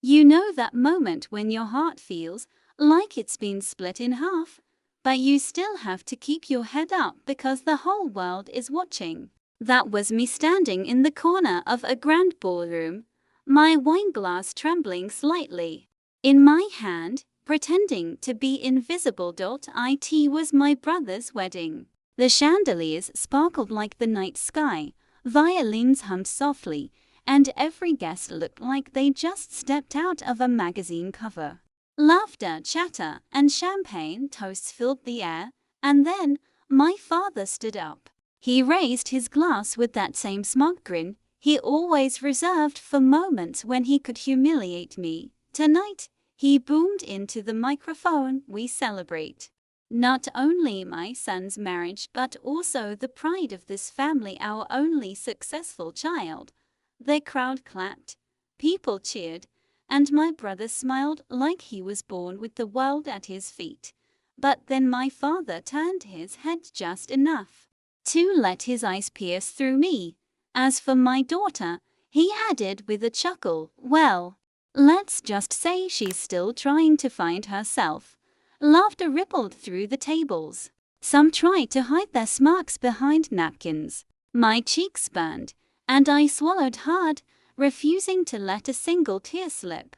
You know that moment when your heart feels like it's been split in half, but you still have to keep your head up because the whole world is watching. That was me standing in the corner of a grand ballroom, my wine glass trembling slightly in my hand, pretending to be invisible. It was my brother's wedding. The chandeliers sparkled like the night sky, violins hummed softly, and every guest looked like they just stepped out of a magazine cover. Laughter, chatter, and champagne toasts filled the air, and then my father stood up. He raised his glass with that same smug grin he always reserved for moments when he could humiliate me. Tonight, he boomed into the microphone, we celebrate not only my son's marriage but also the pride of this family, our only successful child. The crowd clapped, people cheered, and my brother smiled like he was born with the world at his feet. But then my father turned his head just enough to let his eyes pierce through me. As for my daughter, he added with a chuckle, well, let's just say she's still trying to find herself. Laughter rippled through the tables. Some tried to hide their smirks behind napkins. My cheeks burned, and I swallowed hard, refusing to let a single tear slip.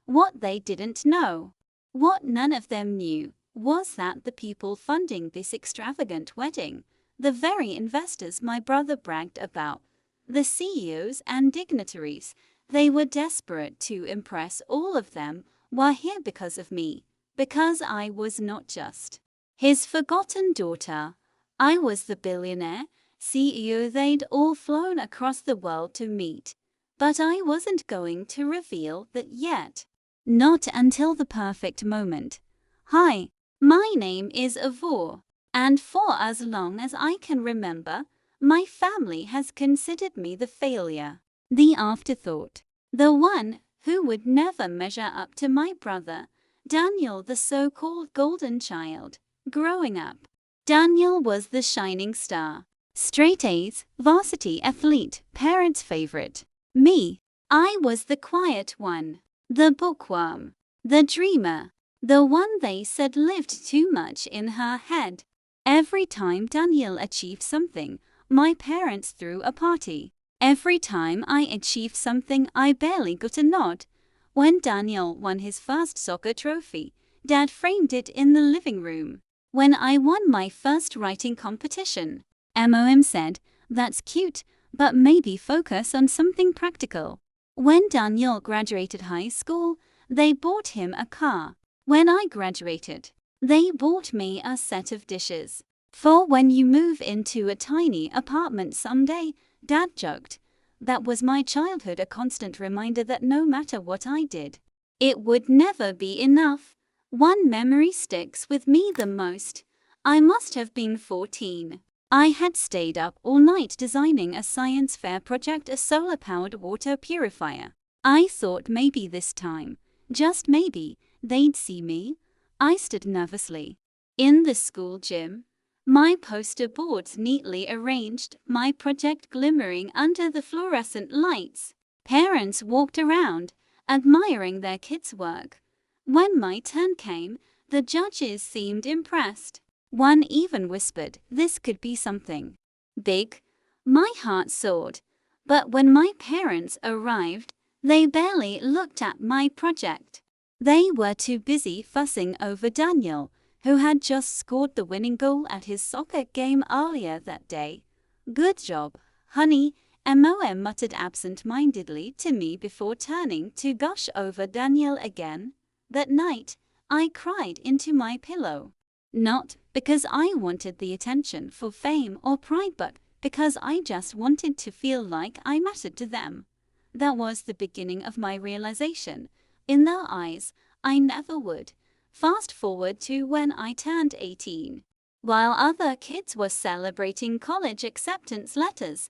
What they didn't know, what none of them knew, was that the people funding this extravagant wedding, the very investors my brother bragged about, the CEOs and dignitaries, they were desperate to impress all of them, were here because of me, because I was not just his forgotten daughter. I was the billionaire CEO they'd all flown across the world to meet. But I wasn't going to reveal that yet. Not until the perfect moment. Hi, my name is Avor, and for as long as I can remember, my family has considered me the failure, the afterthought, the one who would never measure up to my brother, Daniel, the so-called golden child. Growing up, Daniel was the shining star. Straight A's, varsity athlete, parents' favorite. Me, I was the quiet one, the bookworm, the dreamer, the one they said lived too much in her head. Every time Daniel achieved something, my parents threw a party. Every time I achieved something, I barely got a nod. When Daniel won his first soccer trophy, Dad framed it in the living room. When I won my first writing competition, Mom said, "That's cute, but maybe focus on something practical." When Daniel graduated high school, they bought him a car. When I graduated, they bought me a set of dishes. For when you move into a tiny apartment someday, Dad joked. That was my childhood, a constant reminder that no matter what I did, it would never be enough. One memory sticks with me the most. I must have been 14. I had stayed up all night designing a science fair project, a solar-powered water purifier. I thought maybe this time, just maybe, they'd see me. I stood nervously in the school gym, my poster boards neatly arranged, my project glimmering under the fluorescent lights. Parents walked around, admiring their kids' work. When my turn came, the judges seemed impressed. One even whispered, "This could be something big." My heart soared. But when my parents arrived, they barely looked at my project. They were too busy fussing over Daniel, who had just scored the winning goal at his soccer game earlier that day. "Good job, honey," Mom muttered absent-mindedly to me before turning to gush over Daniel again. That night, I cried into my pillow. Not because I wanted the attention for fame or pride, but because I just wanted to feel like I mattered to them. That was the beginning of my realization. In their eyes, I never would. Fast forward to when I turned 18. While other kids were celebrating college acceptance letters,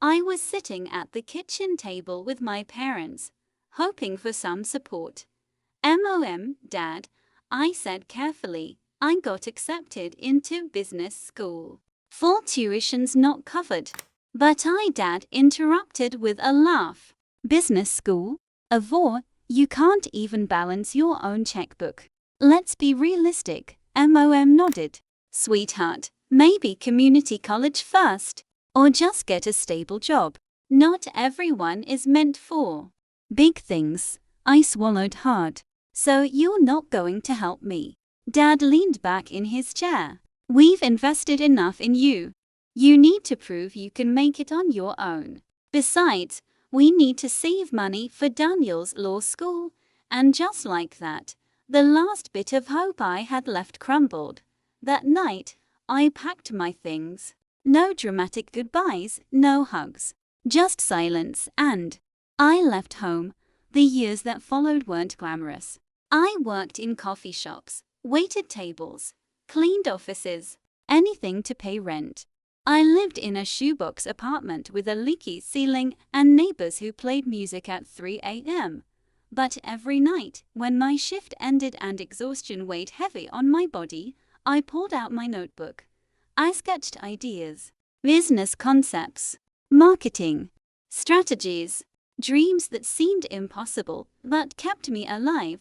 I was sitting at the kitchen table with my parents, hoping for some support. "Mom, Dad," I said carefully, "I got accepted into business school. Full tuition's not covered." But Dad interrupted with a laugh. "Business school? Avor, You can't even balance your own checkbook. Let's be realistic, MOM nodded. Sweetheart, maybe community college first. Or just get a stable job. Not everyone is meant for big things. I swallowed hard. So you're not going to help me? Dad leaned back in his chair. We've invested enough in you. You need to prove you can make it on your own. Besides, we need to save money for Daniel's law school. And just like that, the last bit of hope I had left crumbled. That night, I packed my things. No dramatic goodbyes, no hugs. Just silence, and I left home. The years that followed weren't glamorous. I worked in coffee shops, waited tables, cleaned offices, anything to pay rent. I lived in a shoebox apartment with a leaky ceiling and neighbors who played music at 3 a.m. But every night, when my shift ended and exhaustion weighed heavy on my body, I pulled out my notebook. I sketched ideas, business concepts, marketing, strategies, dreams that seemed impossible but kept me alive.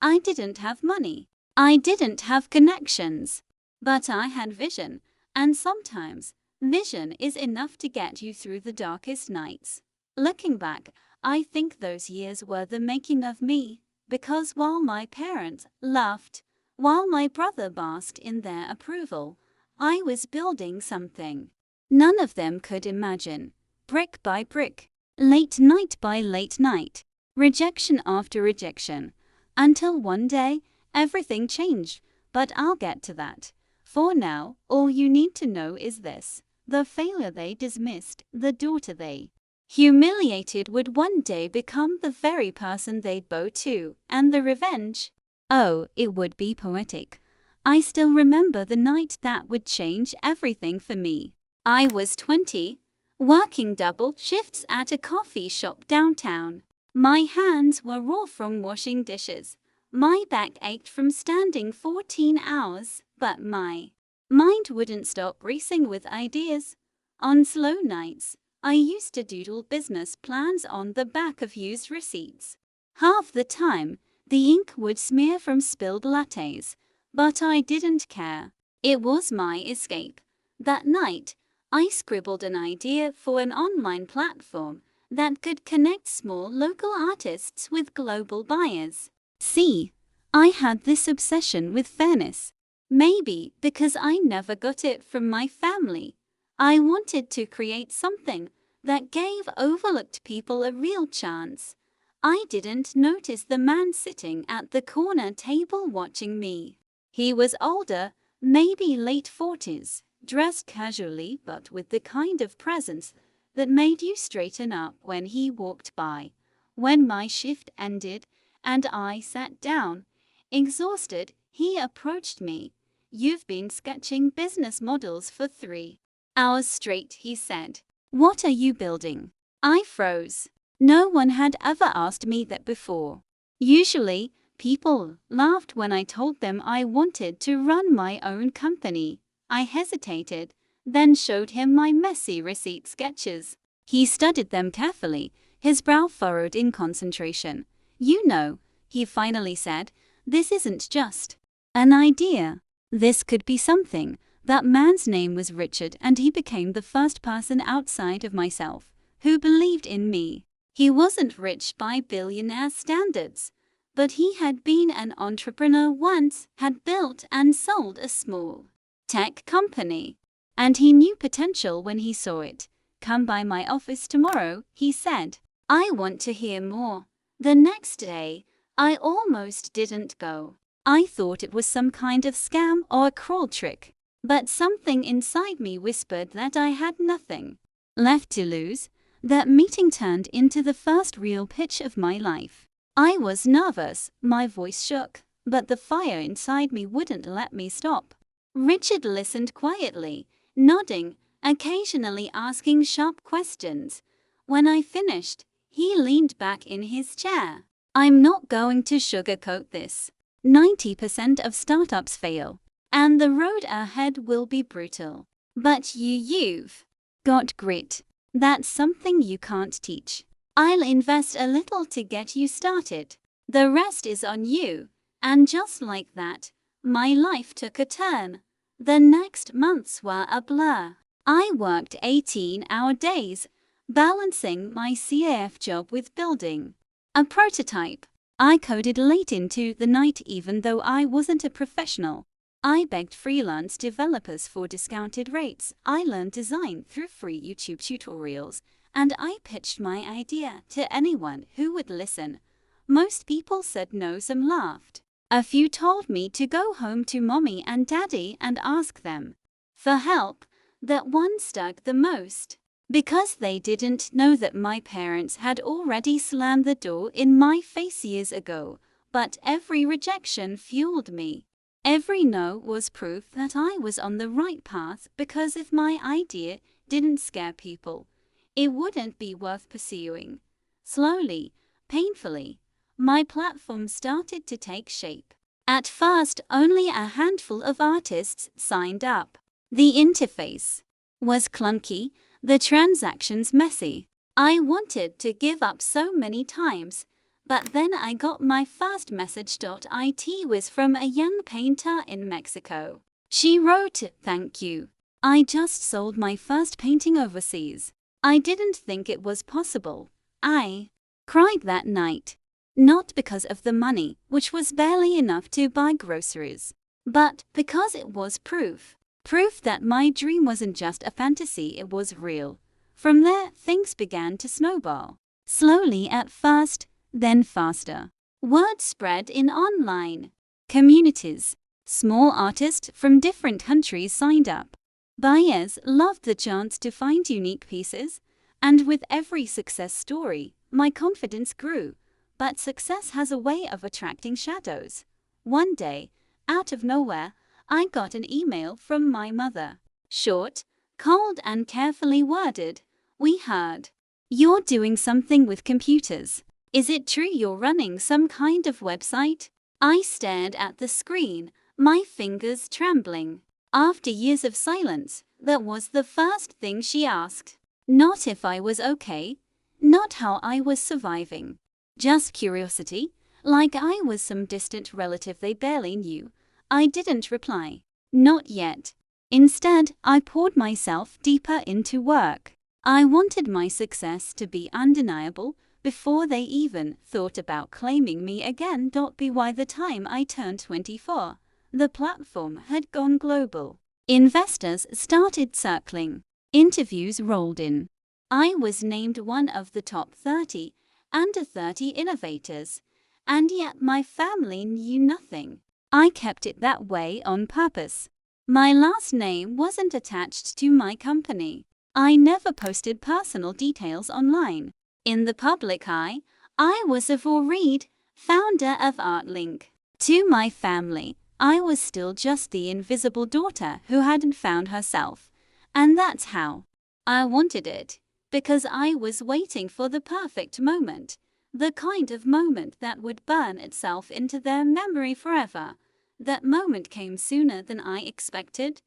I didn't have money. I didn't have connections. But I had vision, and sometimes vision is enough to get you through the darkest nights. Looking back, I think those years were the making of me, because while my parents laughed, while my brother basked in their approval, I was building something none of them could imagine. Brick by brick, late night by late night, rejection after rejection, until one day, everything changed. But I'll get to that. For now, all you need to know is this: the failure they dismissed, the daughter they humiliated, would one day become the very person they'd bow to, and the revenge, oh, it would be poetic. I still remember the night that would change everything for me. I was 20, working double shifts at a coffee shop downtown. My hands were raw from washing dishes. My back ached from standing 14 hours, but my mind wouldn't stop racing with ideas. On slow nights, I used to doodle business plans on the back of used receipts. Half the time, the ink would smear from spilled lattes, but I didn't care. It was my escape. That night, I scribbled an idea for an online platform that could connect small local artists with global buyers. See, I had this obsession with fairness. Maybe because I never got it from my family. I wanted to create something that gave overlooked people a real chance. I didn't notice the man sitting at the corner table watching me. He was older, maybe late 40s, dressed casually but with the kind of presence that made you straighten up when he walked by. When my shift ended and I sat down, exhausted, he approached me. "You've been sketching business models for 3 hours straight," he said. "What are you building?" I froze. No one had ever asked me that before. Usually, people laughed when I told them I wanted to run my own company. I hesitated, then showed him my messy receipt sketches. He studied them carefully, his brow furrowed in concentration. "You know," he finally said, "this isn't just an idea. This could be something." That man's name was Richard, and he became the first person outside of myself who believed in me. He wasn't rich by billionaire standards, but he had been an entrepreneur once, had built and sold a small tech company. And he knew potential when he saw it. "Come by my office tomorrow," he said. "I want to hear more." The next day, I almost didn't go. I thought it was some kind of scam or a crawl trick. But something inside me whispered that I had nothing left to lose. That meeting turned into the first real pitch of my life. I was nervous, my voice shook, but the fire inside me wouldn't let me stop. Richard listened quietly, nodding, occasionally asking sharp questions. When I finished, he leaned back in his chair. "I'm not going to sugarcoat this. 90% of startups fail, and the road ahead will be brutal. But you've got grit. That's something you can't teach. I'll invest a little to get you started." The rest is on you. And just like that, my life took a turn. The next months were a blur. I worked 18-hour days, balancing my CAF job with building a prototype. I coded late into the night even though I wasn't a professional. I begged freelance developers for discounted rates. I learned design through free YouTube tutorials, and I pitched my idea to anyone who would listen. Most people said no, some laughed. A few told me to go home to mommy and daddy and ask them for help. That one stuck the most, because they didn't know that my parents had already slammed the door in my face years ago. But every rejection fueled me. Every no was proof that I was on the right path, because if my idea didn't scare people, it wouldn't be worth pursuing. Slowly, painfully, my platform started to take shape. At first, only a handful of artists signed up. The interface was clunky, the transactions messy. I wanted to give up so many times, but then I got my first message. It was from a young painter in Mexico. She wrote, "Thank you. I just sold my first painting overseas. I didn't think it was possible." I cried that night. Not because of the money, which was barely enough to buy groceries, but because it was proof. Proof that my dream wasn't just a fantasy, it was real. From there, things began to snowball. Slowly at first, then faster. Word spread in online communities. Small artists from different countries signed up. Buyers loved the chance to find unique pieces, and with every success story, my confidence grew. But success has a way of attracting shadows. One day, out of nowhere, I got an email from my mother. Short, cold, and carefully worded. "We heard you're doing something with computers. Is it true you're running some kind of website?" I stared at the screen, my fingers trembling. After years of silence, that was the first thing she asked. Not if I was okay, not how I was surviving. Just curiosity, like I was some distant relative they barely knew. I didn't reply. Not yet. Instead, I poured myself deeper into work. I wanted my success to be undeniable before they even thought about claiming me again. By the time I turned 24, the platform had gone global. Investors started circling. Interviews rolled in. I was named one of the top 30 under 30 innovators, and yet my family knew nothing. I kept it that way on purpose. My last name wasn't attached to my company. I never posted personal details online. In the public eye, I was Yvonne Reed, founder of ArtLink. To my family, I was still just the invisible daughter who hadn't found herself. And that's how I wanted it, because I was waiting for the perfect moment, the kind of moment that would burn itself into their memory forever. That moment came sooner than I expected.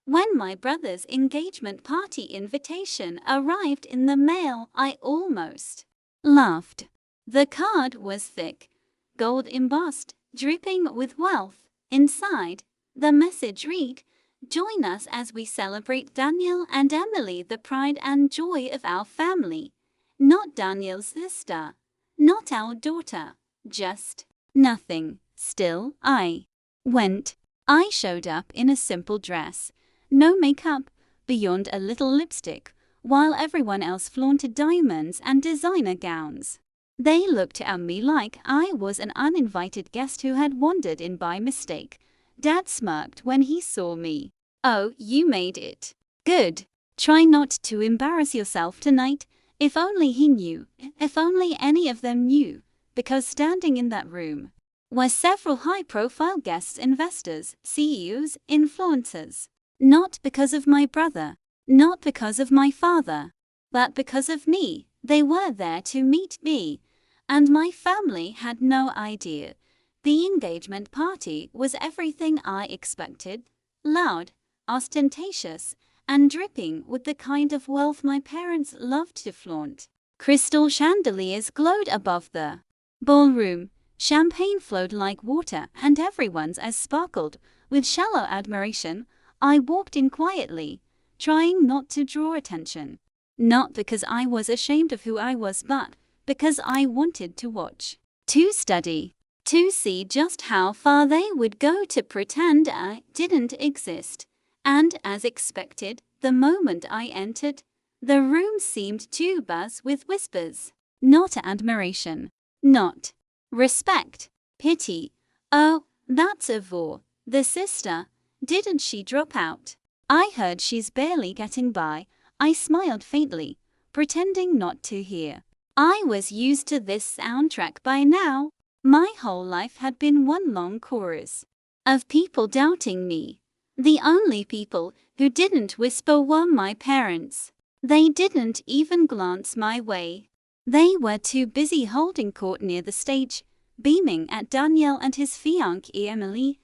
When my brother's engagement party invitation arrived in the mail, I almost laughed. The card was thick, gold embossed, dripping with wealth. Inside, the message read, "Join us as we celebrate Daniel and Emily, the pride and joy of our family." Not Daniel's sister, not our daughter, just nothing. Still, I went. I showed up in a simple dress, no makeup, beyond a little lipstick, while everyone else flaunted diamonds and designer gowns. They looked at me like I was an uninvited guest who had wandered in by mistake. Dad smirked when he saw me. "Oh, you made it. Good. Try not to embarrass yourself tonight." If only he knew, if only any of them knew, because standing in that room were several high-profile guests, investors, CEOs, influencers. Not because of my brother, not because of my father, but because of me. They were there to meet me, and my family had no idea. The engagement party was everything I expected: loud, ostentatious, and dripping with the kind of wealth my parents loved to flaunt. Crystal chandeliers glowed above the ballroom, Champagne flowed like water and everyone's eyes sparkled with shallow admiration. I walked in quietly, trying not to draw attention. Not because I was ashamed of who I was, but because I wanted to watch, to study, to see just how far they would go to pretend I didn't exist. And as expected, the moment I entered, the room seemed to buzz with whispers. Not admiration, not respect, pity. Oh, that's Ivor, the sister. Didn't she drop out? I heard she's barely getting by. I smiled faintly, pretending not to hear. I was used to this soundtrack by now. My whole life had been one long chorus of people doubting me. The only people who didn't whisper were my parents. They didn't even glance my way. They were too busy holding court near the stage, beaming at Daniel and his fiancée Emily.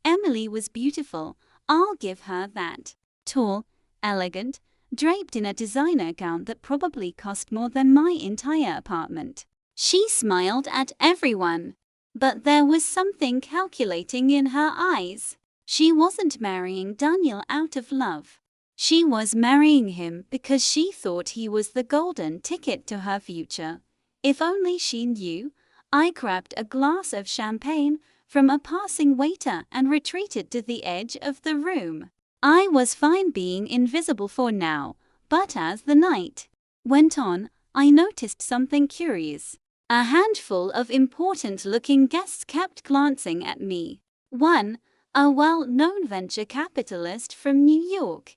Emily was beautiful, I'll give her that. Tall, elegant, draped in a designer gown that probably cost more than my entire apartment. She smiled at everyone, but there was something calculating in her eyes. She wasn't marrying Daniel out of love. She was marrying him because she thought he was the golden ticket to her future. If only she knew. I grabbed a glass of champagne from a passing waiter and retreated to the edge of the room. I was fine being invisible for now, but as the night went on, I noticed something curious. A handful of important-looking guests kept glancing at me. One, a well-known venture capitalist from New York,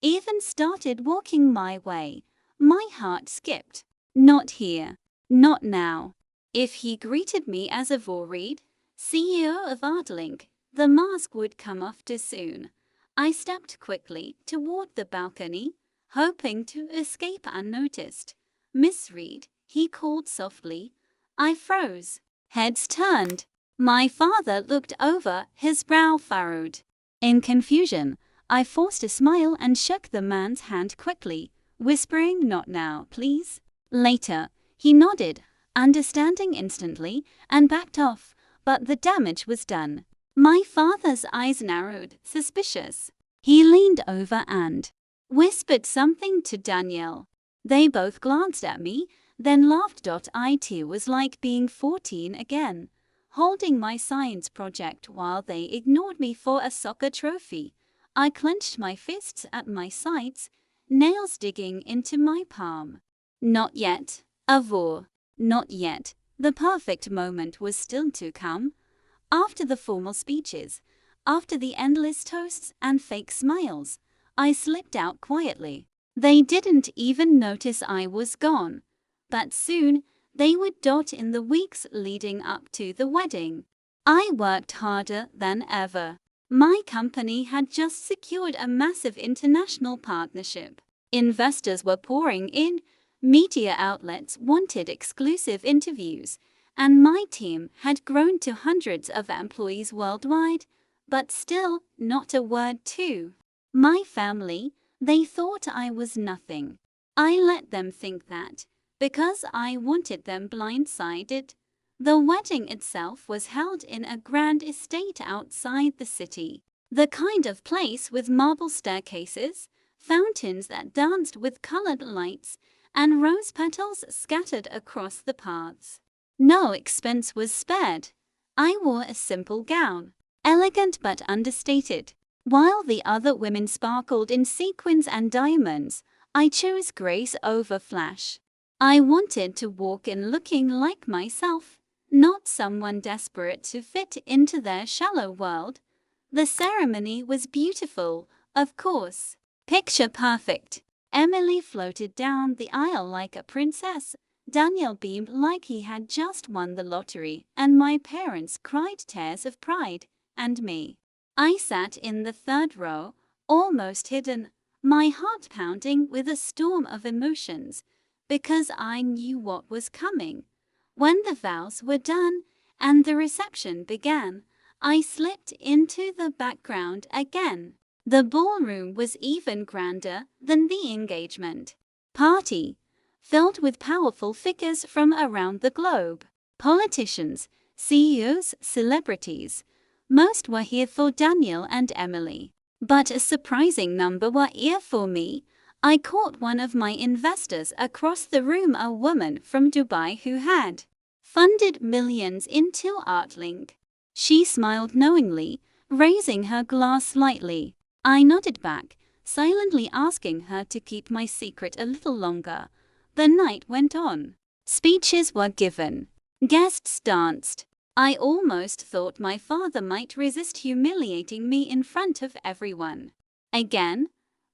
even started walking my way. My heart skipped. Not here. Not now. If he greeted me as Ivor Reed, CEO of Artlink, the mask would come off too soon. I stepped quickly toward the balcony, hoping to escape unnoticed. Miss Reed, he called softly. I froze. Heads turned. My father looked over, his brow furrowed. In confusion, I forced a smile and shook the man's hand quickly, whispering, "Not now, please." Later, he nodded, understanding instantly, and backed off, but the damage was done. My father's eyes narrowed, suspicious. He leaned over and whispered something to Danielle. They both glanced at me, then laughed. It was like being 14 again, holding my science project while they ignored me for a soccer trophy. I clenched my fists at my sides, nails digging into my palm. Not yet, Ivor. Not yet. The perfect moment was still to come. After the formal speeches, after the endless toasts and fake smiles, I slipped out quietly. They didn't even notice I was gone. But soon, they would. In the weeks leading up to the wedding, I worked harder than ever. My company had just secured a massive international partnership. Investors were pouring in, media outlets wanted exclusive interviews, and my team had grown to hundreds of employees worldwide, but still not a word to my family. They thought I was nothing. I let them think that, because I wanted them blindsided. The wedding itself was held in a grand estate outside the city, the kind of place with marble staircases, fountains that danced with colored lights, and rose petals scattered across the paths. No expense was spared. I wore a simple gown, elegant but understated. While the other women sparkled in sequins and diamonds, I chose grace over flash. I wanted to walk in looking like myself, not someone desperate to fit into their shallow world. The ceremony was beautiful, of course. Picture perfect. Emily floated down the aisle like a princess. Daniel beamed like he had just won the lottery, and my parents cried tears of pride. And me. I sat in the third row, almost hidden, my heart pounding with a storm of emotions, because I knew what was coming. When the vows were done and the reception began, I slipped into the background again. The ballroom was even grander than the engagement party, filled with powerful figures from around the globe. Politicians, CEOs, celebrities. Most were here for Daniel and Emily. But a surprising number were here for me. I caught one of my investors across the room, a woman from Dubai who had funded millions into Artlink. She smiled knowingly, raising her glass slightly. I nodded back, silently asking her to keep my secret a little longer. The night went on. Speeches were given. Guests danced. I almost thought my father might resist humiliating me in front of everyone again,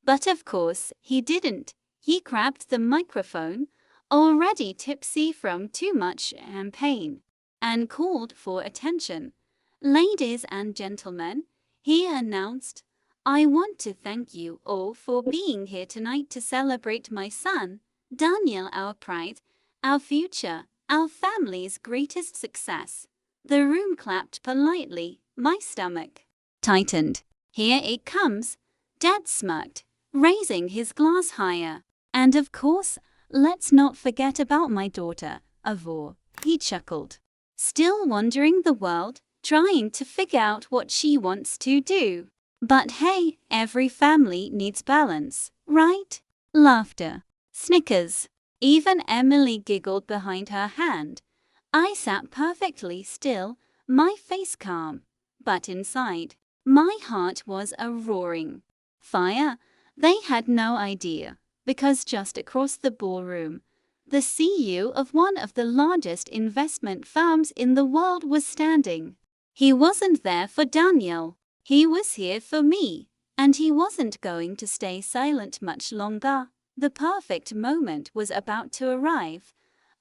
but of course he didn't. He grabbed the microphone, already tipsy from too much champagne, and called for attention. "Ladies and gentlemen," he announced, "I want to thank you all for being here tonight to celebrate my son, Daniel, our pride, our future, our family's greatest success." The room clapped politely. My stomach tightened. "Here it comes," Dad smirked, raising his glass higher. "And of course, let's not forget about my daughter, Avor," he chuckled. "Still wandering the world, trying to figure out what she wants to do. But hey, every family needs balance, right?" Laughter. Snickers. Even Emily giggled behind her hand. I sat perfectly still, my face calm. But inside, my heart was a roaring fire. They had no idea, because just across the ballroom, the CEO of one of the largest investment firms in the world was standing. He wasn't there for Daniel. He was here for me, and he wasn't going to stay silent much longer. The perfect moment was about to arrive.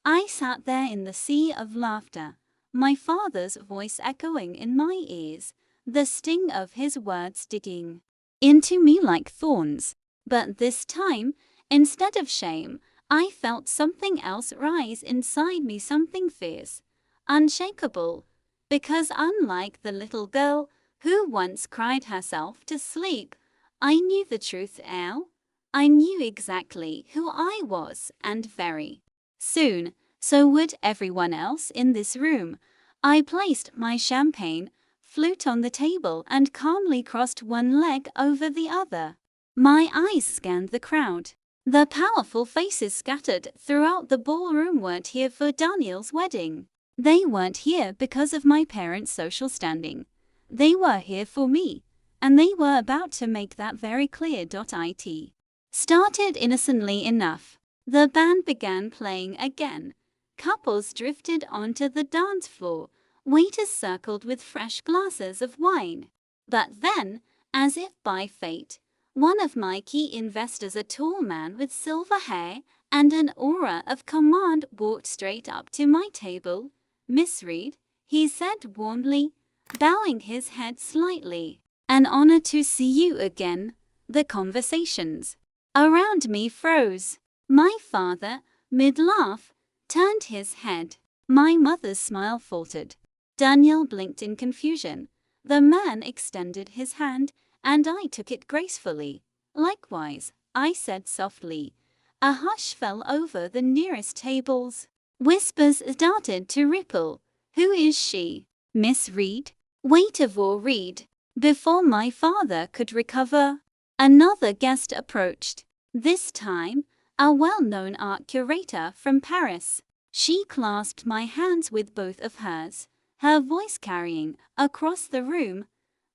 I sat there in the sea of laughter, my father's voice echoing in my ears, the sting of his words digging into me like thorns. But this time, instead of shame, I felt something else rise inside me, something fierce, unshakable. Because unlike the little girl who once cried herself to sleep, I knew the truth now. I knew exactly who I was, and very soon, so would everyone else in this room. I placed my champagne flute on the table and calmly crossed one leg over the other. My eyes scanned the crowd. The powerful faces scattered throughout the ballroom weren't here for Daniel's wedding. They weren't here because of my parents' social standing. They were here for me, and they were about to make that very clear. It started innocently enough. The band began playing again. Couples drifted onto the dance floor. Waiters circled with fresh glasses of wine. But then, as if by fate, one of my key investors, a tall man with silver hair and an aura of command, walked straight up to my table. "Miss Reed," he said warmly, bowing his head slightly. "An honor to see you again." The conversations around me froze. My father, mid-laugh, turned his head. My mother's smile faltered. Daniel blinked in confusion. The man extended his hand, and I took it gracefully. "Likewise," I said softly. A hush fell over the nearest tables. Whispers started to ripple. "Who is she?" "Miss Reed." "Wait, Avor Reed." Before my father could recover, another guest approached. This time, a well-known art curator from Paris. She clasped my hands with both of hers, her voice carrying across the room.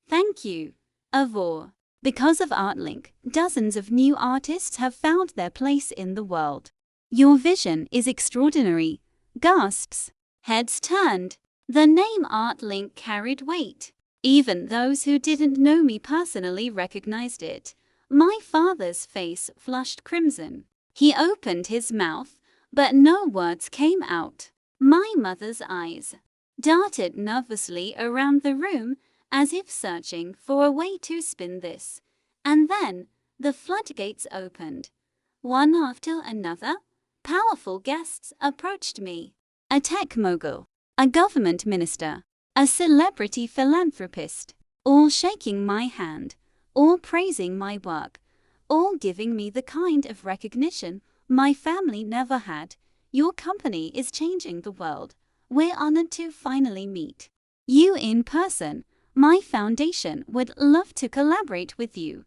"Thank you, Avor. Because of Artlink, dozens of new artists have found their place in the world. Your vision is extraordinary." Gasps. Heads turned. The name Artlink carried weight. Even those who didn't know me personally recognized it. My father's face flushed crimson. He opened his mouth, but no words came out. My mother's eyes darted nervously around the room, as if searching for a way to spin this. And then, the floodgates opened. One after another, powerful guests approached me. A tech mogul, a government minister, a celebrity philanthropist, all shaking my hand, all praising my work, all giving me the kind of recognition my family never had. "Your company is changing the world," We're honored to finally meet you in person. My foundation would love to collaborate with you.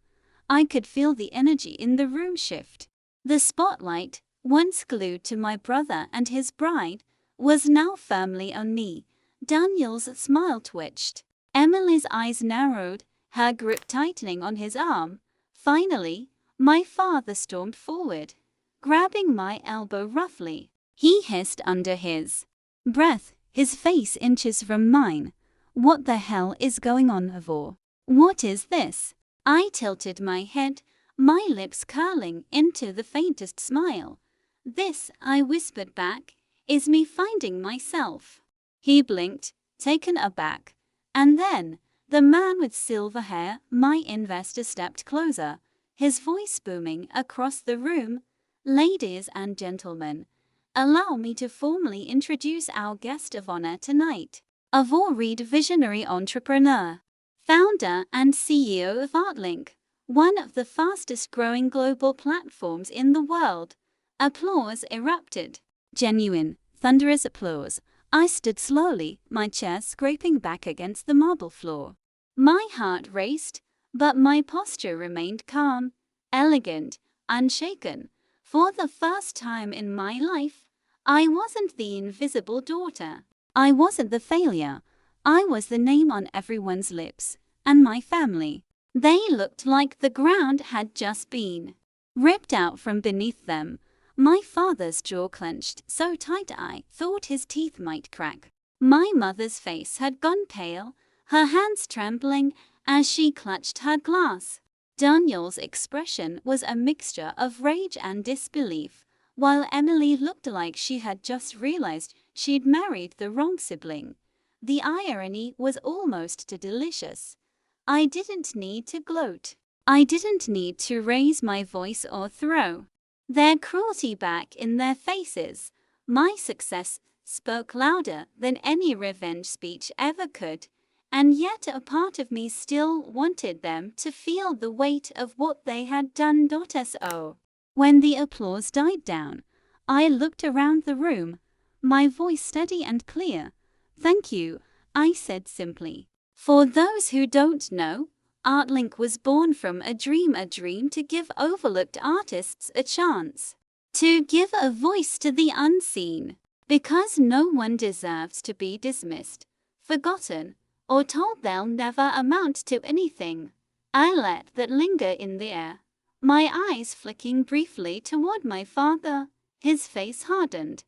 I could feel the energy in the room shift. The spotlight, once glued to my brother and his bride, was now firmly on me. Daniel's smile twitched. Emily's eyes narrowed, her grip tightening on his arm. Finally, my father stormed forward, grabbing my elbow roughly. He hissed under his breath, his face inches from mine. What the hell is going on, Ivor? What is this? I tilted my head, my lips curling into the faintest smile. This, I whispered back, is me finding myself. He blinked, taken aback. And then, the man with silver hair, my investor, stepped closer, his voice booming across the room. Ladies and gentlemen, allow me to formally introduce our guest of honor tonight. Ivor Reid, visionary entrepreneur, founder and CEO of Artlink, one of the fastest-growing global platforms in the world. Applause erupted. Genuine, thunderous applause. I stood slowly, my chair scraping back against the marble floor. My heart raced, but my posture remained calm, elegant, unshaken. For the first time in my life, I wasn't the invisible daughter. I wasn't the failure. I was the name on everyone's lips, and my family. They looked like the ground had just been ripped out from beneath them. My father's jaw clenched so tight I thought his teeth might crack. My mother's face had gone pale, her hands trembling as she clutched her glass. Daniel's expression was a mixture of rage and disbelief, while Emily looked like she had just realized she'd married the wrong sibling. The irony was almost too delicious. I didn't need to gloat. I didn't need to raise my voice or throw their cruelty back in their faces. My success spoke louder than any revenge speech ever could, and yet a part of me still wanted them to feel the weight of what they had done. So, when the applause died down, I looked around the room, my voice steady and clear. Thank you, I said simply. For those who don't know, Artlink was born from a dream to give overlooked artists a chance, to give a voice to the unseen, because no one deserves to be dismissed, forgotten, or told they'll never amount to anything. I let that linger in the air, my eyes flicking briefly toward my father. His face hardened,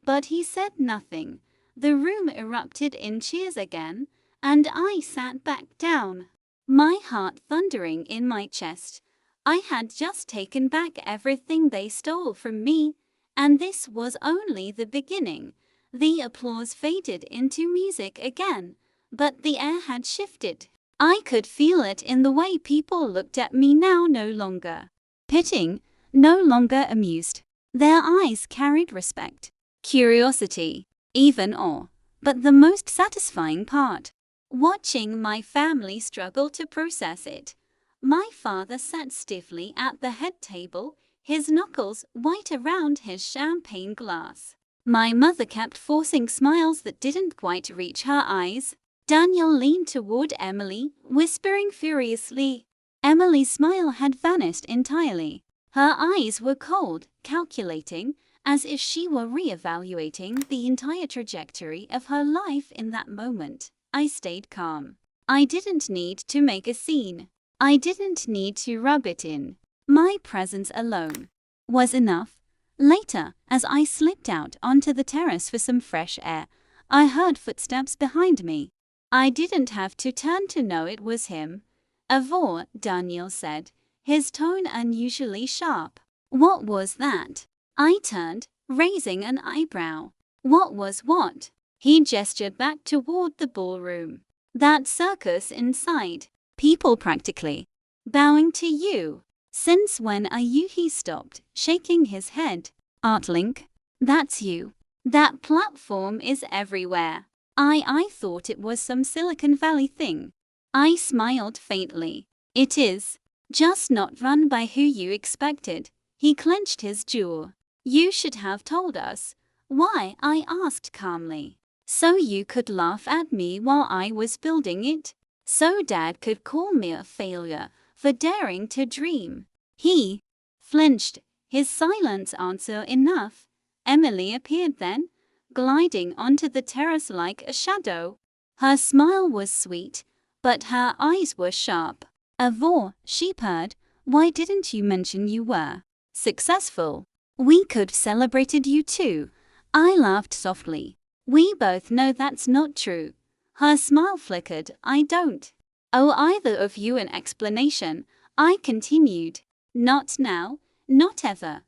but he said nothing. The room erupted in cheers again, and I sat back down, my heart thundering in my chest. I had just taken back everything they stole from me, and this was only the beginning. The applause faded into music again, but the air had shifted. I could feel it in the way people looked at me now, no longer pitying, no longer amused. Their eyes carried respect, curiosity, even awe. But the most satisfying part, watching my family struggle to process it. My father sat stiffly at the head table, his knuckles white around his champagne glass. My mother kept forcing smiles that didn't quite reach her eyes. Daniel leaned toward Emily, whispering furiously. Emily's smile had vanished entirely. Her eyes were cold, calculating, as if she were re-evaluating the entire trajectory of her life in that moment. I stayed calm. I didn't need to make a scene. I didn't need to rub it in. My presence alone was enough. Later, as I slipped out onto the terrace for some fresh air, I heard footsteps behind me. I didn't have to turn to know it was him. Ivor, Daniel said, his tone unusually sharp. What was that? I turned, raising an eyebrow. What was what? He gestured back toward the ballroom. That circus inside. People practically bowing to you. Since when are you? He stopped, shaking his head. Artlink? That's you. That platform is everywhere. I thought it was some Silicon Valley thing. I smiled faintly. It is. Just not run by who you expected. He clenched his jaw. You should have told us. Why? I asked calmly. So you could laugh at me while I was building it? So Dad could call me a failure for daring to dream? He flinched, his silence answer enough. Emily appeared then, gliding onto the terrace like a shadow. Her smile was sweet, but her eyes were sharp. Avor, she purred, why didn't you mention you were successful? We could have celebrated you too. I laughed softly. We both know that's not true. Her smile flickered. I don't owe either of you an explanation, I continued. Not now, not ever.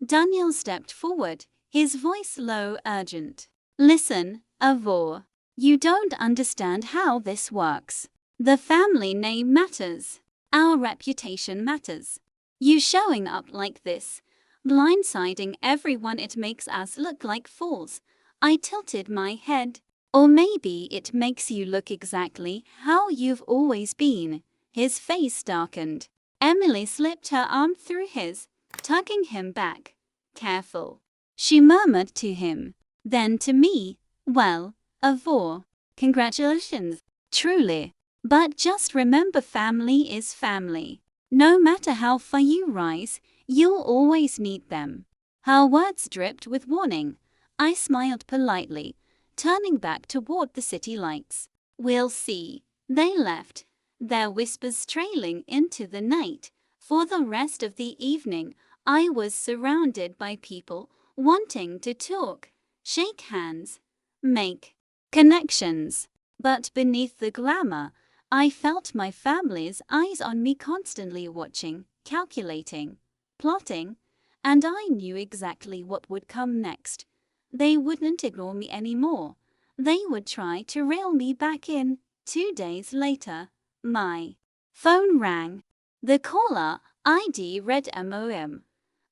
Daniel stepped forward, his voice low, urgent. Listen, Avor. You don't understand how this works. The family name matters. Our reputation matters. You showing up like this, blindsiding everyone, it makes us look like fools. I tilted my head. Or maybe it makes you look exactly how you've always been. His face darkened. Emily slipped her arm through his, tugging him back. Careful, she murmured to him. Then to me, well, Avor, congratulations, truly. But just remember, family is family. No matter how far you rise, you'll always need them. Her words dripped with warning. I smiled politely, turning back toward the city lights. We'll see. They left, their whispers trailing into the night. For the rest of the evening, I was surrounded by people wanting to talk, shake hands, make connections. But beneath the glamour, I felt my family's eyes on me, constantly watching, calculating, plotting, and I knew exactly what would come next. They wouldn't ignore me anymore. They would try to reel me back in. 2 days later, my phone rang. The caller ID read MOM.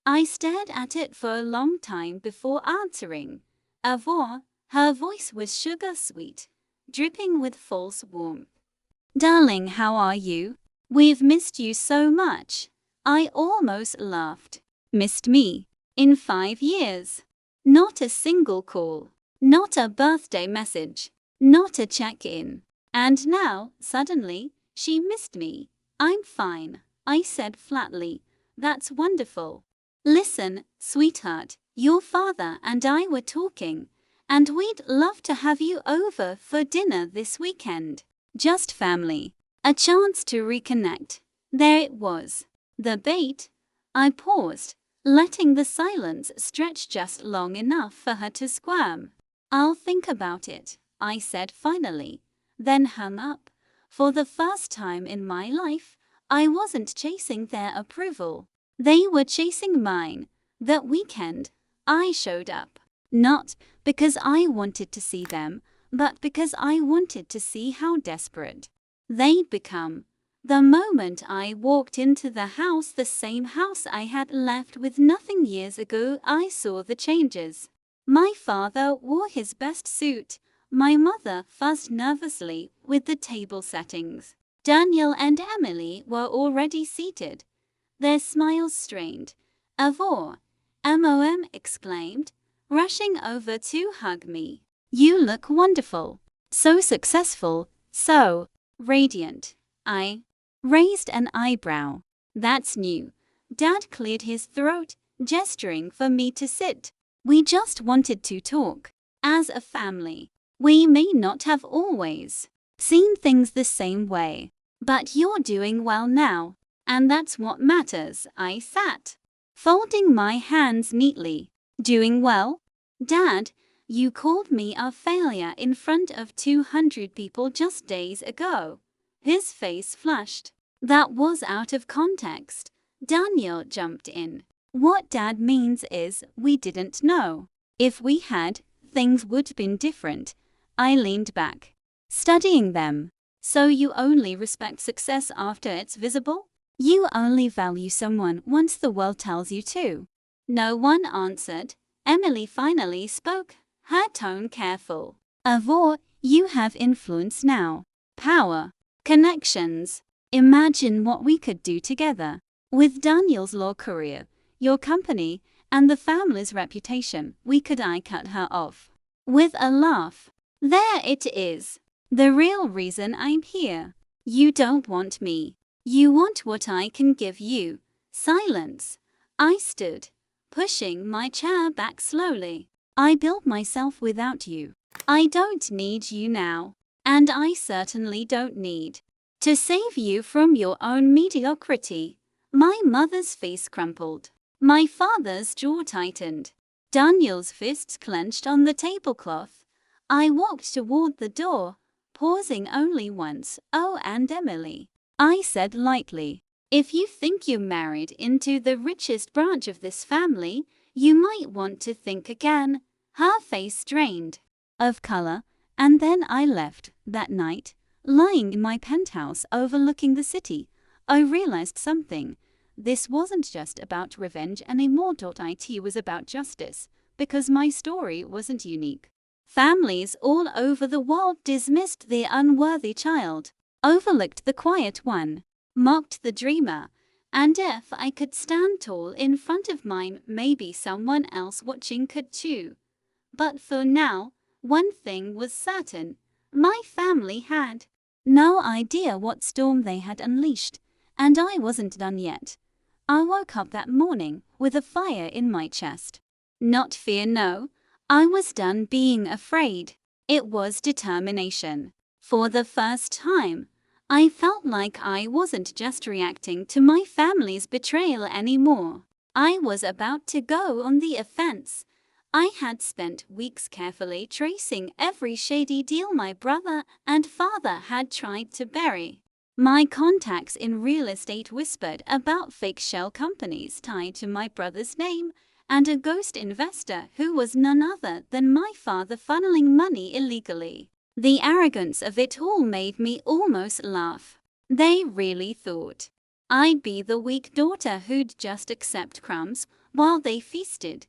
I stared at it for a long time before answering. Avor, her voice was sugar sweet, dripping with false warmth. Darling, how are you? We've missed you so much. I almost laughed. Missed me? In 5 years. Not a single call. Not a birthday message. Not a check-in. And now, suddenly, she missed me. I'm fine, I said flatly. That's wonderful. Listen, sweetheart, your father and I were talking, and we'd love to have you over for dinner this weekend. Just family. A chance to reconnect. There it was. The bait. I paused, letting the silence stretch just long enough for her to squirm. I'll think about it, I said finally, then hung up. For the first time in my life, I wasn't chasing their approval. They were chasing mine. That weekend, I showed up. Not because I wanted to see them, but because I wanted to see how desperate they'd become. The moment I walked into the house, the same house I had left with nothing years ago, I saw the changes. My father wore his best suit. My mother fussed nervously with the table settings. Daniel and Emily were already seated, their smiles strained. Avor, MOM exclaimed, rushing over to hug me. You look wonderful. So successful, so radiant. I raised an eyebrow. That's new. Dad cleared his throat, gesturing for me to sit. We just wanted to talk. As a family, we may not have always seen things the same way, but you're doing well now, and that's what matters. I sat, folding my hands neatly. Doing well? Dad, you called me a failure in front of 200 people just days ago. His face flushed. That was out of context. Daniel jumped in. What Dad means is, we didn't know. If we had, things would have been different. I leaned back, studying them. So you only respect success after it's visible? You only value someone once the world tells you to. No one answered. Emily finally spoke, her tone careful. Avor, you have influence now. Power. Connections. Imagine what we could do together. With Daniel's law career, your company, and the family's reputation, we could. I cut her off with a laugh. There it is. The real reason I'm here. You don't want me. You want what I can give you. Silence. I stood, pushing my chair back slowly. I built myself without you. I don't need you now. And I certainly don't need to save you from your own mediocrity. My mother's face crumpled. My father's jaw tightened. Daniel's fists clenched on the tablecloth. I walked toward the door, pausing only once. Oh, and Emily, I said lightly, if you think you married into the richest branch of this family, you might want to think again. Her face drained of color, and then I left. That night, lying in my penthouse overlooking the city, I realized something. This wasn't just about revenge anymore. It was about justice, because my story wasn't unique. Families all over the world dismissed the unworthy child, overlooked the quiet one, mocked the dreamer, and if I could stand tall in front of mine, maybe someone else watching could too. But for now, one thing was certain. My family had no idea what storm they had unleashed, and I wasn't done yet. I woke up that morning with a fire in my chest. Not fear, no. I was done being afraid. It was determination. For the first time, I felt like I wasn't just reacting to my family's betrayal anymore. I was about to go on the offense. I had spent weeks carefully tracing every shady deal my brother and father had tried to bury. My contacts in real estate whispered about fake shell companies tied to my brother's name and a ghost investor who was none other than my father funneling money illegally. The arrogance of it all made me almost laugh. They really thought I'd be the weak daughter who'd just accept crumbs while they feasted.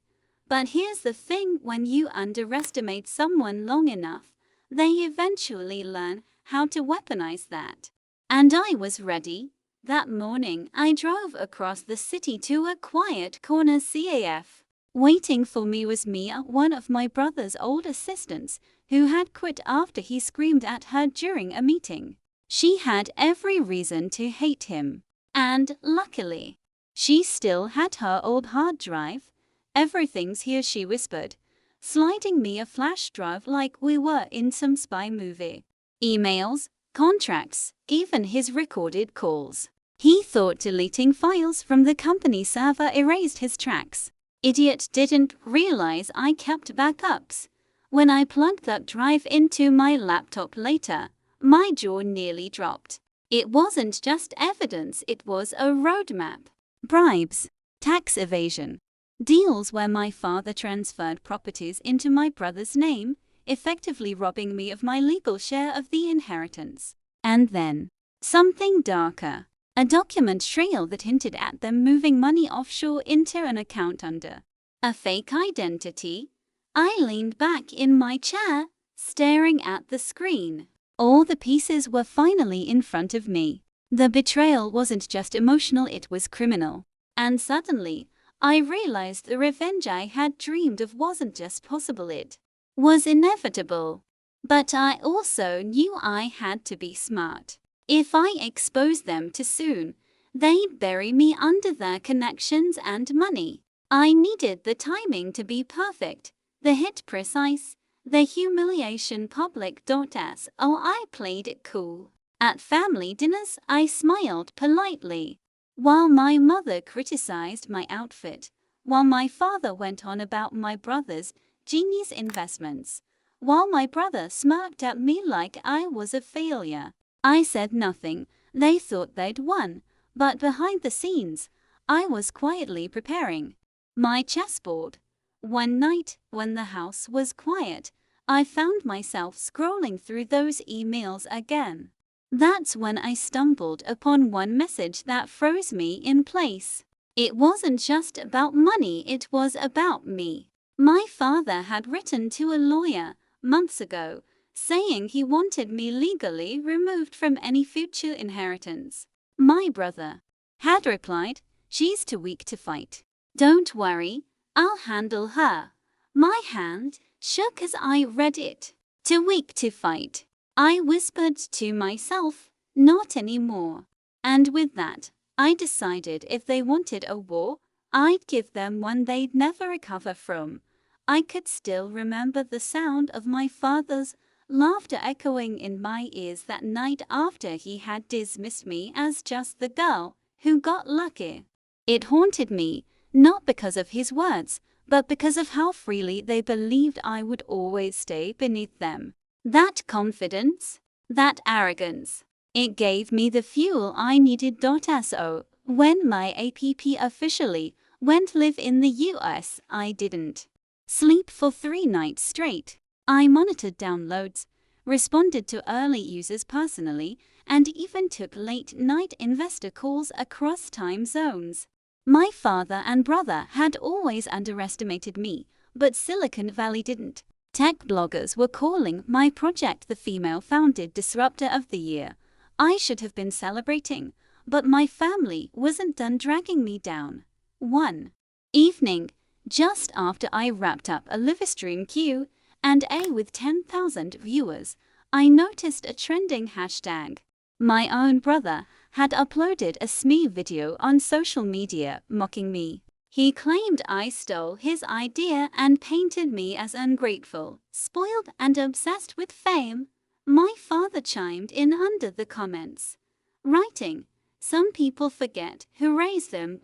But here's the thing, when you underestimate someone long enough, they eventually learn how to weaponize that. And I was ready. That morning, I drove across the city to a quiet corner CAF. Waiting for me was Mia, one of my brother's old assistants, who had quit after he screamed at her during a meeting. She had every reason to hate him. And, luckily, she still had her old hard drive. Everything's here, she whispered, sliding me a flash drive like we were in some spy movie. Emails, contracts, even his recorded calls. He thought deleting files from the company server erased his tracks. Idiot didn't realize I kept backups. When I plugged that drive into my laptop later, my jaw nearly dropped. It wasn't just evidence, it was a roadmap. Bribes, tax evasion, deals where my father transferred properties into my brother's name, effectively robbing me of my legal share of the inheritance. And then, something darker. A document trail that hinted at them moving money offshore into an account under a fake identity. I leaned back in my chair, staring at the screen. All the pieces were finally in front of me. The betrayal wasn't just emotional, it was criminal. And suddenly, I realized the revenge I had dreamed of wasn't just possible, it was inevitable. But I also knew I had to be smart. If I exposed them too soon, they'd bury me under their connections and money. I needed the timing to be perfect, the hit precise, the humiliation public. As I played it cool. At family dinners, I smiled politely, while my mother criticized my outfit, while my father went on about my brother's genius investments, while my brother smirked at me like I was a failure. I said nothing. They thought they'd won, but behind the scenes, I was quietly preparing my chessboard. One night, when the house was quiet, I found myself scrolling through those emails again. That's when I stumbled upon one message that froze me in place. It wasn't just about money, it was about me. My father had written to a lawyer months ago, saying he wanted me legally removed from any future inheritance. My brother had replied, "She's too weak to fight. Don't worry, I'll handle her." My hand shook as I read it. Too weak to fight. I whispered to myself, not anymore. And with that, I decided if they wanted a war, I'd give them one they'd never recover from. I could still remember the sound of my father's laughter echoing in my ears that night after he had dismissed me as just the girl who got lucky. It haunted me, not because of his words, but because of how freely they believed I would always stay beneath them. That confidence, that arrogance, it gave me the fuel I needed. So, when my APP officially went live in the US, I didn't sleep for 3 nights straight. I monitored downloads, responded to early users personally, and even took late-night investor calls across time zones. My father and brother had always underestimated me, but Silicon Valley didn't. Tech bloggers were calling my project the female-founded disruptor of the year. I should have been celebrating, but my family wasn't done dragging me down. One evening, just after I wrapped up a livestream Q&A with 10,000 viewers, I noticed a trending hashtag. My own brother had uploaded a smear video on social media mocking me. He claimed I stole his idea and painted me as ungrateful, spoiled, and obsessed with fame. My father chimed in under the comments, writing, "Some people forget who raised them.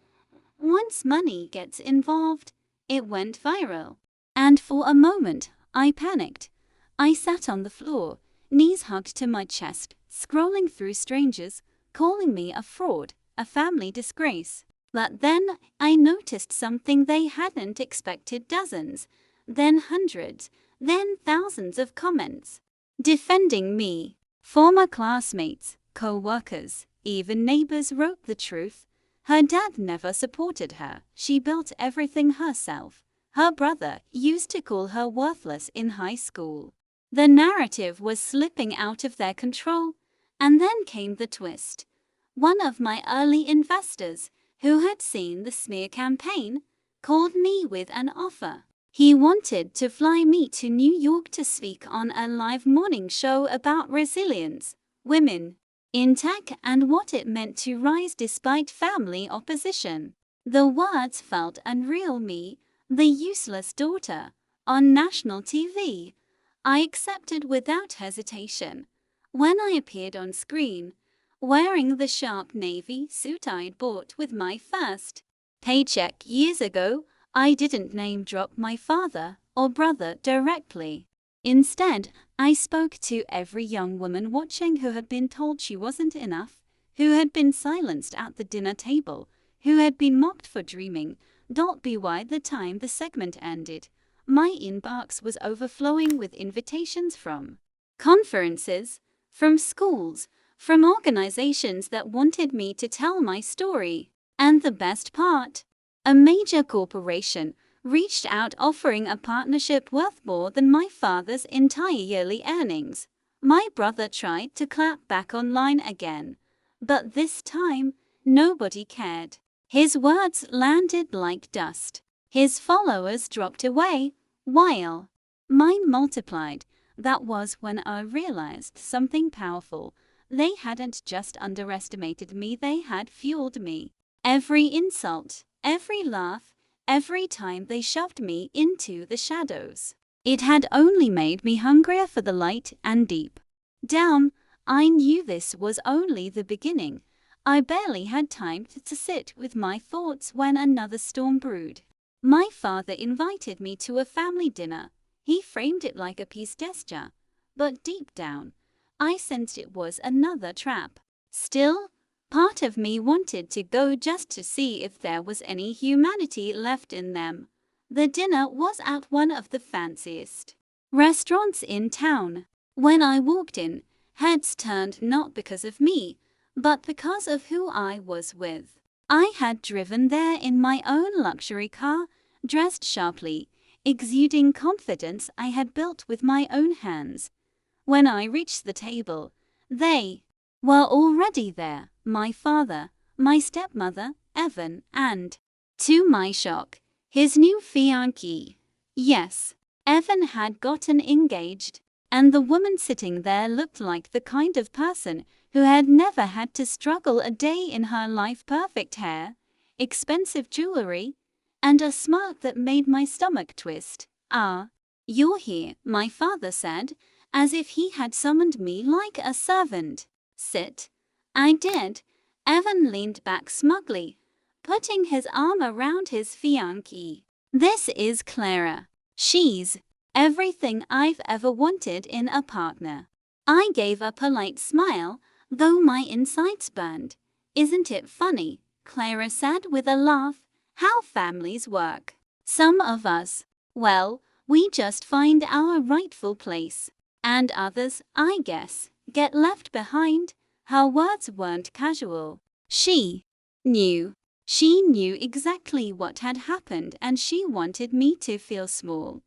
Once money gets involved." It went viral. And for a moment, I panicked. I sat on the floor, knees hugged to my chest, scrolling through strangers, calling me a fraud, a family disgrace. But then I noticed something they hadn't expected: dozens, then hundreds, then thousands of comments defending me. Former classmates, co-workers, even neighbors wrote the truth. Her dad never supported her. She built everything herself. Her brother used to call her worthless in high school. The narrative was slipping out of their control. And then came the twist. One of my early investors, who had seen the smear campaign, called me with an offer. He wanted to fly me to New York to speak on a live morning show about resilience, women in tech, and what it meant to rise despite family opposition. The words felt unreal. Me, the useless daughter, on national TV. I accepted without hesitation. When I appeared on screen, wearing the sharp navy suit I'd bought with my first paycheck years ago, I didn't name drop my father or brother directly. Instead, I spoke to every young woman watching who had been told she wasn't enough, who had been silenced at the dinner table, who had been mocked for dreaming. By the time the segment ended, my inbox was overflowing with invitations from conferences, from schools, from organizations that wanted me to tell my story. And the best part, a major corporation reached out offering a partnership worth more than my father's entire yearly earnings. My brother tried to clap back online again, but this time, nobody cared. His words landed like dust. His followers dropped away, while mine multiplied. That was when I realized something powerful. They hadn't just underestimated me, they had fueled me. Every insult, every laugh, every time they shoved me into the shadows, it had only made me hungrier for the light. And deep down, I knew this was only the beginning. I barely had time to sit with my thoughts when another storm brewed. My father invited me to a family dinner. He framed it like a peace gesture, but deep down, I sensed it was another trap. Still, part of me wanted to go just to see if there was any humanity left in them. The dinner was at one of the fanciest restaurants in town. When I walked in, heads turned not because of me, but because of who I was with. I had driven there in my own luxury car, dressed sharply, exuding confidence I had built with my own hands. When I reached the table, they were already there: my father, my stepmother, Evan, and, to my shock, his new fiancée. Yes, Evan had gotten engaged. and the woman sitting there looked like the kind of person who had never had to struggle a day in her life. Perfect hair, expensive jewelry, and a smile that made my stomach twist. "Ah, you're here," my father said, as if he had summoned me like a servant. "Sit." I did. Evan leaned back smugly, putting his arm around his fiancée. "This is Clara. She's everything I've ever wanted in a partner." I gave a polite smile, though my insides burned. "Isn't it funny," Clara said with a laugh, "how families work? Some of us, well, we just find our rightful place. And others, I guess, get left behind." Her words weren't casual. She knew. She knew exactly what had happened, and she wanted me to feel small.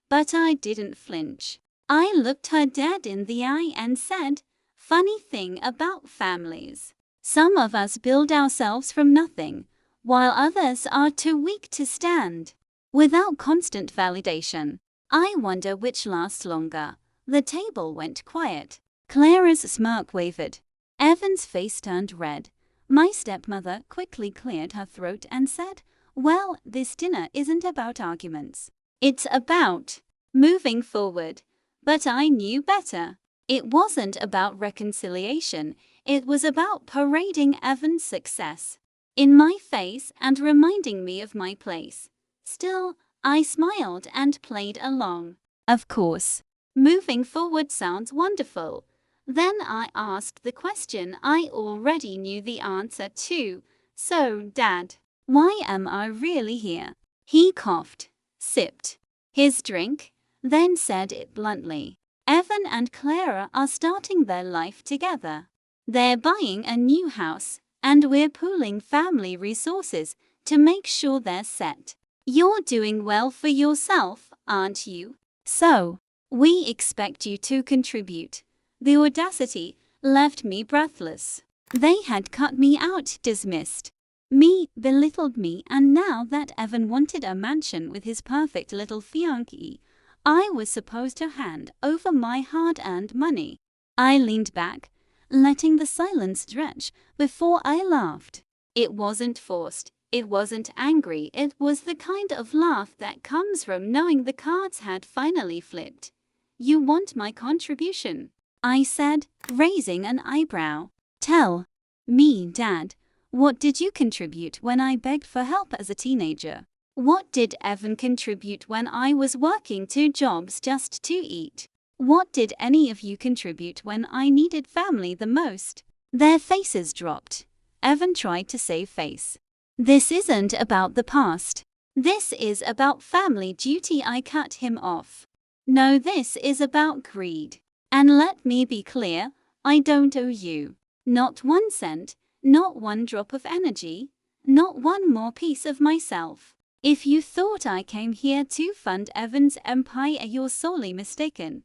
But I didn't flinch. I looked her dead in the eye and said, "Funny thing about families. Some of us build ourselves from nothing, while others are too weak to stand without constant validation. I wonder which lasts longer." The table went quiet. Clara's smirk wavered. Evan's face turned red. My stepmother quickly cleared her throat and said, "Well, this dinner isn't about arguments. It's about moving forward." But I knew better. It wasn't about reconciliation. It was about parading Evan's success in my face and reminding me of my place. Still, I smiled and played along. "Of course. Moving forward sounds wonderful." Then I asked the question I already knew the answer to. "So, Dad, why am I really here?" He coughed, sipped his drink, then said it bluntly. "Evan and Clara are starting their life together. They're buying a new house, and we're pooling family resources to make sure they're set. You're doing well for yourself, aren't you? So, we expect you to contribute." The audacity left me breathless. They had cut me out, dismissed me, belittled me, and now that Evan wanted a mansion with his perfect little fiancée, I was supposed to hand over my hard-earned money. I leaned back, letting the silence stretch before I laughed. It wasn't forced. It wasn't angry. It was the kind of laugh that comes from knowing the cards had finally flipped. "You want my contribution?" I said, raising an eyebrow. "Tell me, Dad, what did you contribute when I begged for help as a teenager? What did Evan contribute when I was working 2 jobs just to eat? What did any of you contribute when I needed family the most?" Their faces dropped. Evan tried to save face. "This isn't about the past. This is about family duty." I cut him off. "No, this is about greed. And let me be clear, I don't owe you. Not 1 cent, not 1 drop of energy, not 1 more piece of myself. If you thought I came here to fund Evan's empire, you're sorely mistaken."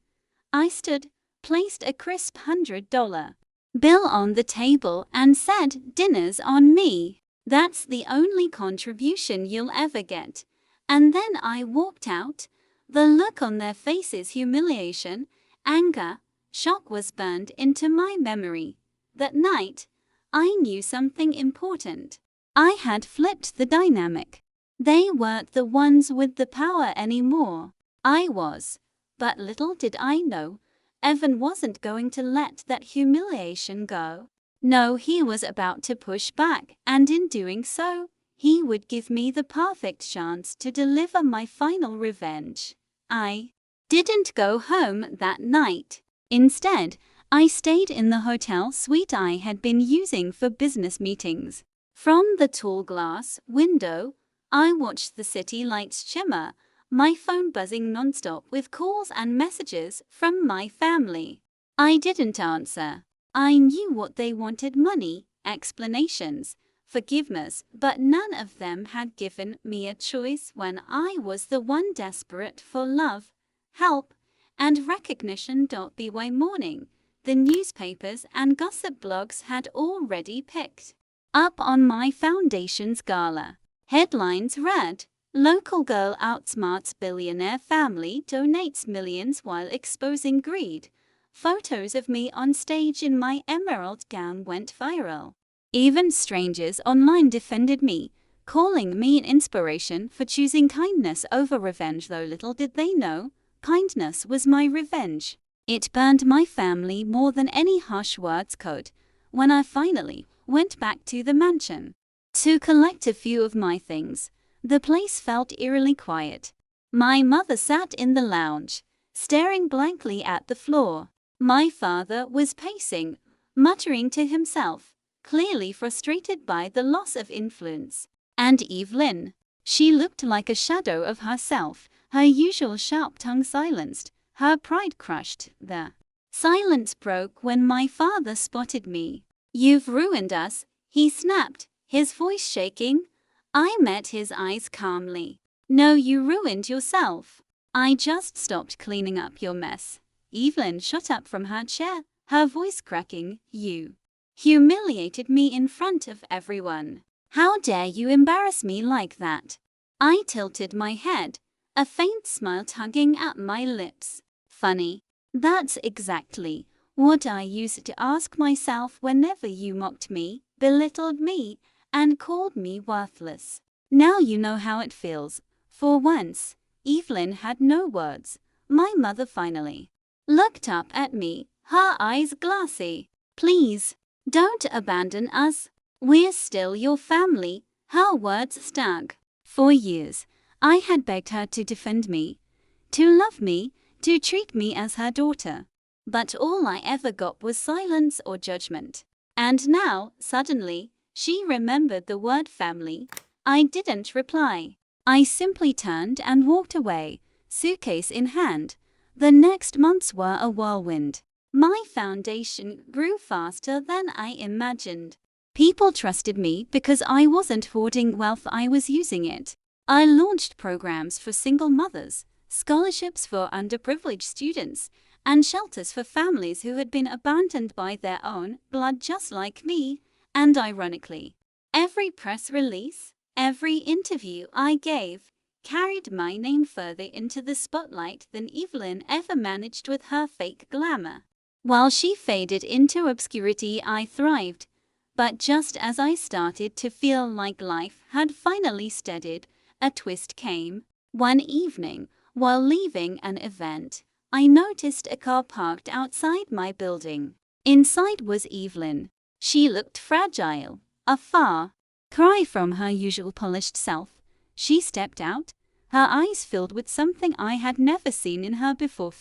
I stood, placed a crisp $100 bill on the table and said, "Dinner's on me. That's the only contribution you'll ever get." And then I walked out. The look on their faces, humiliation, anger, shock, was burned into my memory. That night, I knew something important. I had flipped the dynamic. They weren't the ones with the power anymore. I was. But little did I know, Evan wasn't going to let that humiliation go. No, he was about to push back, and in doing so, he would give me the perfect chance to deliver my final revenge. I didn't go home that night. Instead, I stayed in the hotel suite I had been using for business meetings. From the tall glass window, I watched the city lights shimmer, my phone buzzing nonstop with calls and messages from my family. I didn't answer. I knew what they wanted: money, explanations, forgiveness, but none of them had given me a choice when I was the one desperate for love, help, and recognition. By morning, the newspapers and gossip blogs had already picked up on my foundation's gala. Headlines read, Local girl outsmarts billionaire family, donates millions while exposing greed. Photos of me on stage in my emerald gown went viral. Even strangers online defended me, calling me an inspiration for choosing kindness over revenge, though little did they know, kindness was my revenge. It burned my family more than any harsh words could. When I finally went back to the mansion to collect a few of my things, the place felt eerily quiet. My mother sat in the lounge, staring blankly at the floor. My father was pacing, muttering to himself, clearly frustrated by the loss of influence. And Evelyn, she looked like a shadow of herself, her usual sharp tongue silenced, her pride crushed. The silence broke when my father spotted me. "You've ruined us," he snapped, his voice shaking. I met his eyes calmly. "No, you ruined yourself. I just stopped cleaning up your mess." Evelyn shot up from her chair, her voice cracking. "You humiliated me in front of everyone. How dare you embarrass me like that?" I tilted my head, a faint smile tugging at my lips. "Funny. That's exactly what I used to ask myself whenever you mocked me, belittled me, and called me worthless. Now you know how it feels." For once, Evelyn had no words. My mother finally looked up at me, her eyes glassy. "Please, don't abandon us. We're still your family." Her words stung. For years, I had begged her to defend me, to love me, to treat me as her daughter. But all I ever got was silence or judgment. And now, suddenly, she remembered the word family. I didn't reply. I simply turned and walked away, suitcase in hand. The next months were a whirlwind. My foundation grew faster than I imagined. People trusted me because I wasn't hoarding wealth, I was using it. I launched programs for single mothers, scholarships for underprivileged students, and shelters for families who had been abandoned by their own blood just like me. And ironically, every press release, every interview I gave, carried my name further into the spotlight than Evelyn ever managed with her fake glamour. While she faded into obscurity, I thrived. But just as I started to feel like life had finally steadied, a twist came. One evening, while leaving an event, I noticed a car parked outside my building. Inside was Evelyn. She looked fragile, a far cry from her usual polished self. She stepped out, her eyes filled with something I had never seen in her before.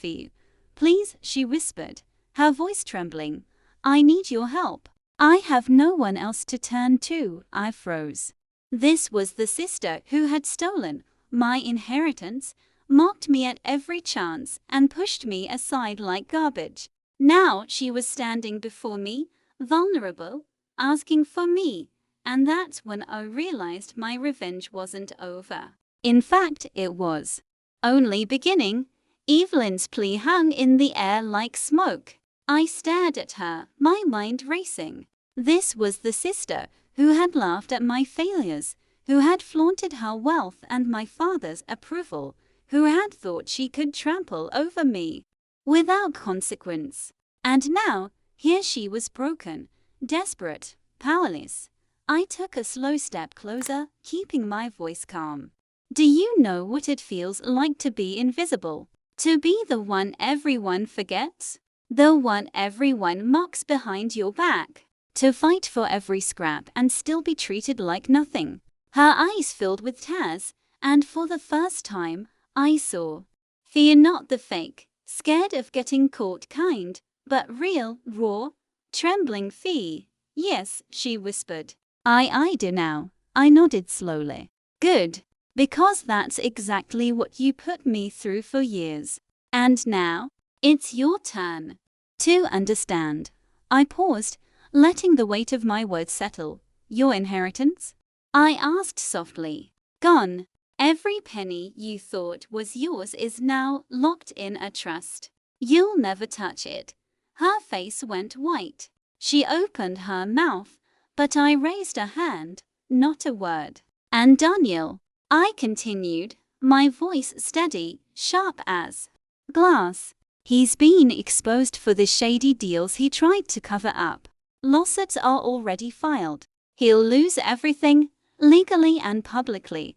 "Please," she whispered, her voice trembling. "I need your help. I have no one else to turn to." I froze. This was the sister who had stolen my inheritance, mocked me at every chance, and pushed me aside like garbage. Now she was standing before me, vulnerable, asking for me, and that's when I realized my revenge wasn't over. In fact, it was only beginning. Evelyn's plea hung in the air like smoke. I stared at her, my mind racing. This was the sister who had laughed at my failures, who had flaunted her wealth and my father's approval, who had thought she could trample over me without consequence. And now, here she was broken, desperate, powerless. I took a slow step closer, keeping my voice calm. "Do you know what it feels like to be invisible? To be the one everyone forgets? The one everyone mocks behind your back? To fight for every scrap and still be treated like nothing?" Her eyes filled with tears, and for the first time, I saw fear, not the fake, scared of getting caught kind, but real, raw, trembling fear. "Yes," she whispered. I do now." I nodded slowly. "Good. Because that's exactly what you put me through for years. And now, it's your turn to understand." I paused, letting the weight of my words settle. "Your inheritance?" I asked softly. "Gone. Every penny you thought was yours is now locked in a trust. You'll never touch it." Her face went white. She opened her mouth, but I raised a hand. "Not a word." "And Daniel?" I continued, my voice steady, sharp as glass. He's been exposed for the shady deals he tried to cover up. Lawsuits are already filed. He'll lose everything, legally and publicly.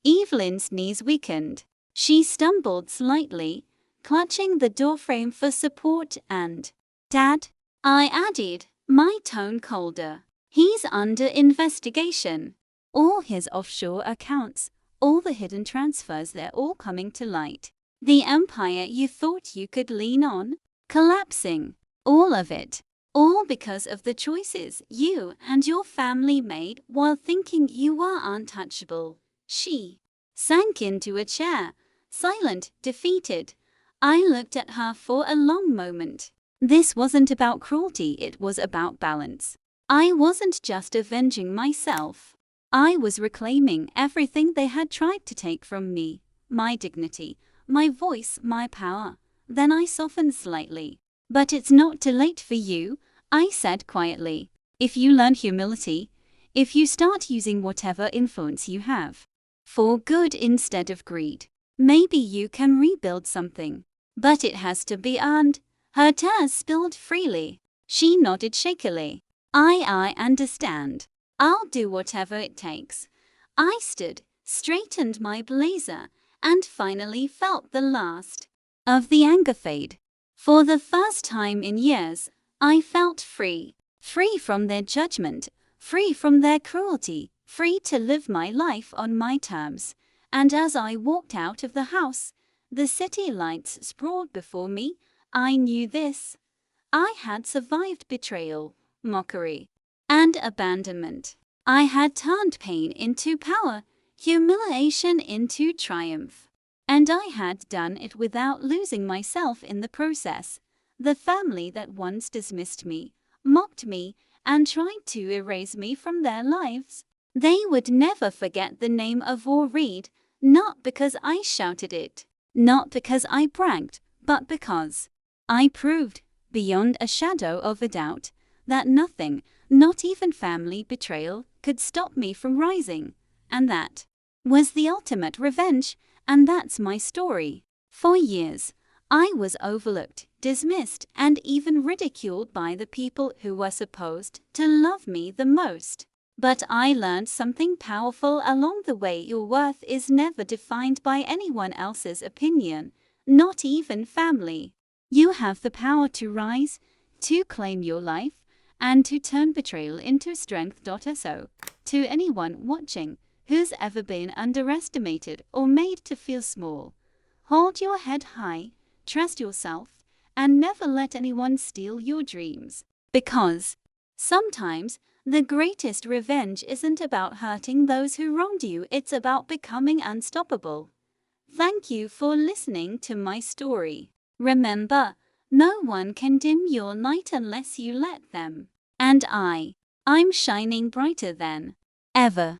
Evelyn's knees weakened. She stumbled slightly, clutching the doorframe for support and, Dad, I added, my tone colder. He's under investigation. All his offshore accounts, all the hidden transfers, they're all coming to light. The empire you thought you could lean on, collapsing. All of it. All because of the choices you and your family made while thinking you were untouchable. She sank into a chair, silent, defeated. I looked at her for a long moment. This wasn't about cruelty, it was about balance. I wasn't just avenging myself. I was reclaiming everything they had tried to take from me. My dignity, my voice, my power. Then I softened slightly. But it's not too late for you, I said quietly. If you learn humility, if you start using whatever influence you have for good instead of greed, maybe you can rebuild something. But it has to be earned. Her tears spilled freely. She nodded shakily. I understand. I'll do whatever it takes. I stood, straightened my blazer, and finally felt the last of the anger fade. For the first time in years, I felt free. Free from their judgment, free from their cruelty, free to live my life on my terms. And as I walked out of the house, the city lights sprawled before me. I knew this. I had survived betrayal, mockery, and abandonment. I had turned pain into power, humiliation into triumph. And I had done it without losing myself in the process. The family that once dismissed me, mocked me, and tried to erase me from their lives, they would never forget the name of Reed, not because I shouted it, not because I bragged, but because I proved, beyond a shadow of a doubt, that nothing, not even family betrayal, could stop me from rising. And that was the ultimate revenge, and that's my story. For years, I was overlooked, dismissed, and even ridiculed by the people who were supposed to love me the most. But I learned something powerful along the way. Your worth is never defined by anyone else's opinion, not even family. You have the power to rise, to claim your life, and to turn betrayal into strength. So, to anyone watching who's ever been underestimated or made to feel small, hold your head high, trust yourself, and never let anyone steal your dreams. Because sometimes the greatest revenge isn't about hurting those who wronged you, it's about becoming unstoppable. Thank you for listening to my story. Remember, no one can dim your light unless you let them. And I'm shining brighter than ever.